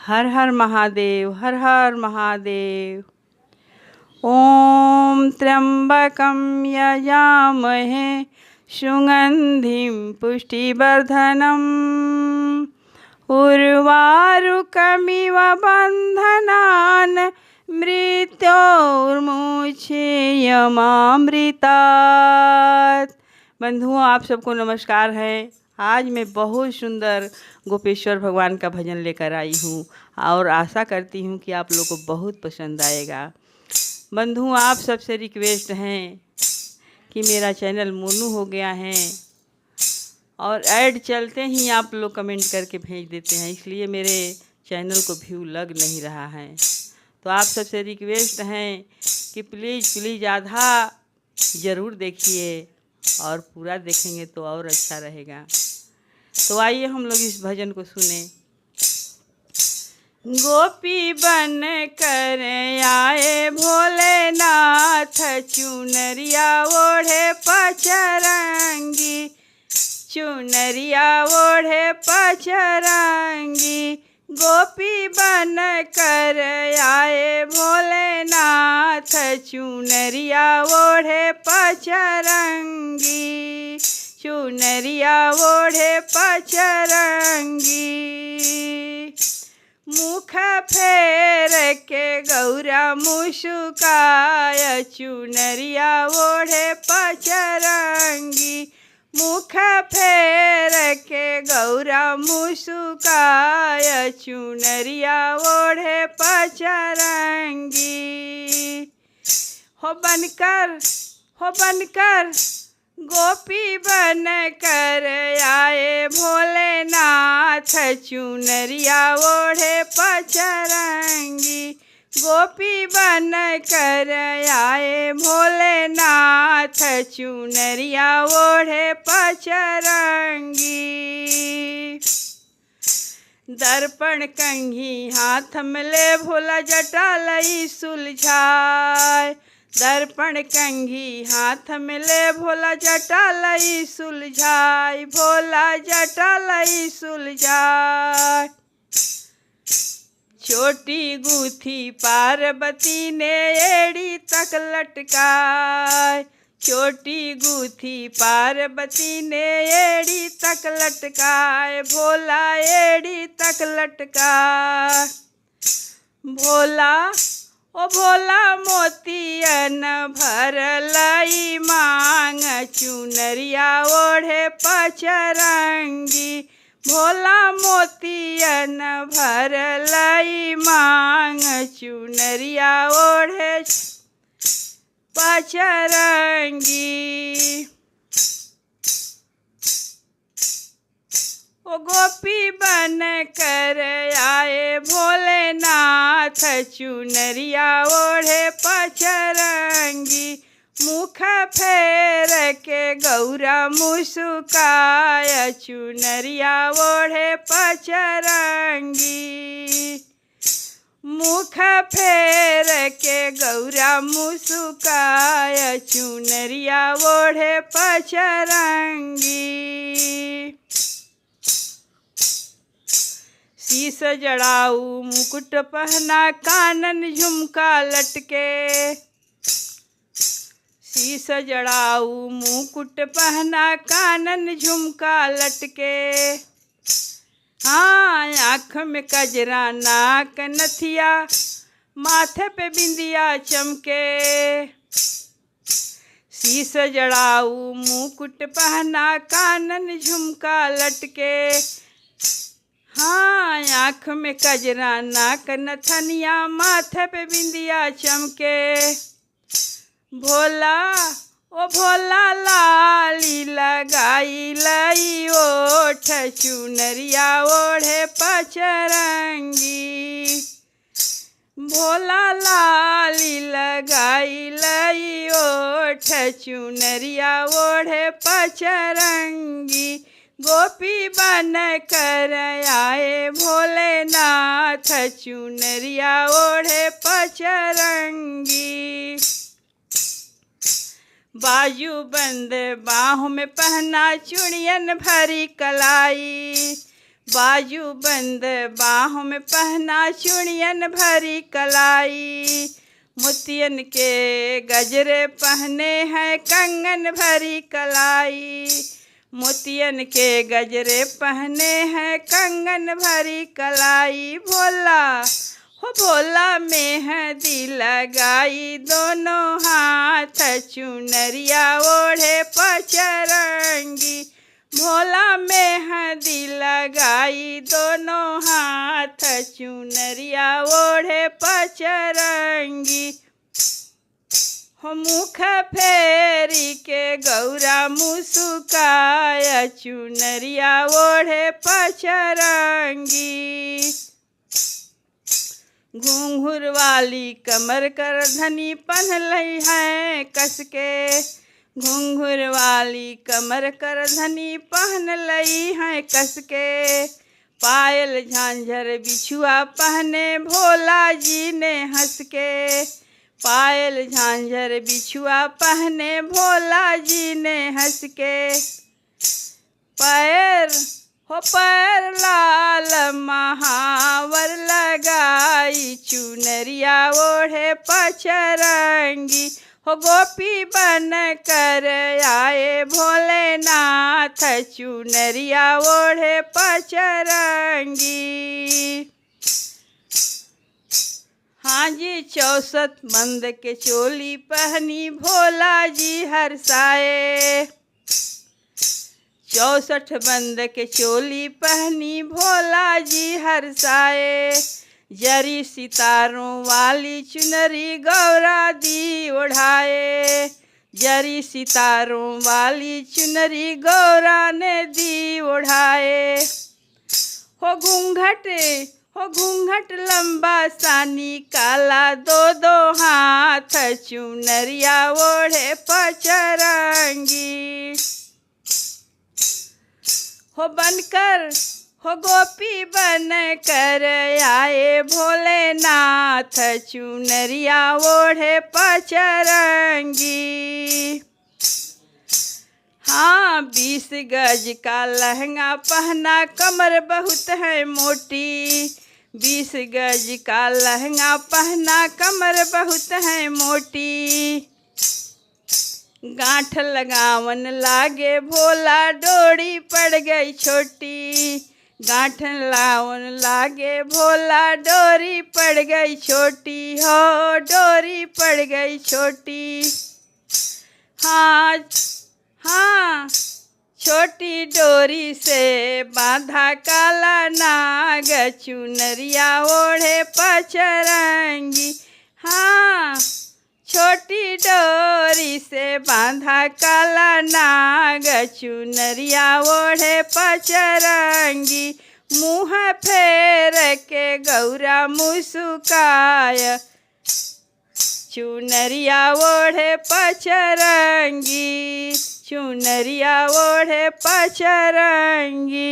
हर हर महादेव, हर हर महादेव। ओम त्र्यंबकं यजामहे सुगंधिं पुष्टिवर्धनम् उर्वारुकमिव बन्धनान् मृत्योर्मुक्षेयमामृतात्। बंधुओं, आप सबको नमस्कार है। आज मैं बहुत सुंदर गोपेश्वर भगवान का भजन लेकर आई हूँ और आशा करती हूँ कि आप लोगों को बहुत पसंद आएगा। बंधुओं, आप सबसे रिक्वेस्ट हैं कि मेरा चैनल मोनू हो गया है और ऐड चलते ही आप लोग कमेंट करके भेज देते हैं, इसलिए मेरे चैनल को व्यू लग नहीं रहा है। तो आप सबसे रिक्वेस्ट हैं कि प्लीज़ आधा ज़रूर देखिए और पूरा देखेंगे तो और अच्छा रहेगा। तो आइए हम लोग इस भजन को सुने। गोपी बन कर आए भोलेनाथ, चुनरिया ओढ़े पचरंगी, चुनरिया ओढ़े पचरंगी। गोपी बन कर आए भोलेनाथ, चुनरिया ओढ़े पचरंगी, चुनरिया ओढ़े पचरंगी। मुख फेर के गौरा मुस्काय, चुनरिया ओढ़े पचरंगी। मुख फेर के गौरा मुस्काय, चुनरिया ओढ़े पचरंगी। हो बनकर गोपी बन कर आए भोलेनाथ, चुनरिया ओढ़े पचरंगी। गोपी बन कर आए भोलेनाथ, चुनरिया ओढ़े पचरंगी। दर्पण कंघी हाथ में ले भोला जटा लई सुलझाए, दर्पण कंघी हाथ में ले भोला जटा लई सुलझाए, भोला जटा लई सुलझाए। छोटी गूथी पार्वती ने एड़ी तक लटकाए, छोटी गूथी पार्वती ने एड़ी तक लटकाए, भोला एड़ी तक लटकाए। भोला मोतियन भर लई मांग, चुनरिया ओढ़े पचरंगी। भोला मोतियन भर लई मांग, चुनरिया ओढ़े पचरंगी। ओ गोपी बन कर आए भोलेनाथ, चुनरिया ओढ़े पचरंगी। मुख फेर के गौरा मुस्काय, चुनरिया ओढ़े पचरंगी। मुख फेर के गौरा मुस्काय, चुनरिया ओढ़े पचरंगी। शीश जड़ाऊ मुकुट पहना, कानन झुमका लटके, शीश जड़ाऊ मुकुट पहना, कानन झुमका लटके। हाँ, आँख में कजरा, नाक नथिया, माथे पे बिंदिया चमके। शीश जड़ाऊ मुकुट पहना, कानन झुमका लटके। हाँ, आँख में कजरा, नाक नथनिया, माथे पे बिंदिया चमके। भोला लाली लगाई लई ओठ, चुनरिया ओढ़े पचरंगी। भोला लाली लगाई लई ओठ, चुनरिया ओढ़े पचरंगी। गोपी बन कर आए भोलेनाथ, चुनरिया ओढ़े पचरंगी। बाजू बंद बाहों में पहना, चूड़ियन भरी कलाई, बाजू बंद बाहों में पहना चूड़ियन भरी कलाई, मोतियन के गजरे पहने हैं कंगन भरी कलाई, मोतियन के गजरे पहने हैं कंगन भरी कलाई। भोला हो भोला मेहंदी लगाई, दोनों हाथ चुनरिया ओढ़े पचरंगी। भोला मेहंदी लगाई, दोनों हाथ चुनरिया ओढ़े पचरंगी। हो मुख फेरी के गौरा मुस्काय, चुनरिया ओढ़े पचरंगी। घूंघर वाली कमर कर धनी पहनलई है कस के, घूंघर वाली कमर कर धनी पहनलई है कस के। पायल झांझर बिछुआ पहने भोला जी ने हंस के, पायल झांझर बिछुआ पहने भोला जी ने हंस के। पैर लाल महावर लगाई, चुनरिया ओढ़े पचरंगी। हो गोपी बन कर आए भोलेनाथ, चुनरिया ओढ़े पचरंगी। हाँ जी 64 बंद के चोली पहनी भोला जी हर्षाए, 64 बंद के चोली पहनी भोला जी हर्षाए। जरी सितारों वाली चुनरी गौरा दी ओढ़ाए, जरी सितारों वाली चुनरी गौरा ने दी ओढ़ाए। हो घूंघट लंबा सानी काला, दो दो हाथ चुनरिया ओढ़े पचरंगी। हो गोपी बन कर आए भोलेनाथ, चुनरिया ओढ़े पचरंगी। हाँ 20 गज का लहंगा पहना, कमर बहुत है मोटी, 20 गज का लहंगा पहना, कमर बहुत है मोटी। गांठ लगावन लागे भोला, डोरी पड़ गई छोटी, गांठ लगावन लागे भोला, डोरी पड़ गई छोटी। हो डोरी पड़ गई छोटी। हाँ छोटी डोरी से बांधा काला नाग, चुनरिया ओढ़े पचरंगी। हाँ छोटी डोरी से बांधा काला नाग, चुनरिया ओढ़े पचरंगी। मुँह फेर के गौरा मुस्काय, चुनरिया ओढ़े पचरंगी, चुनरिया ओढ़े पचरंगी।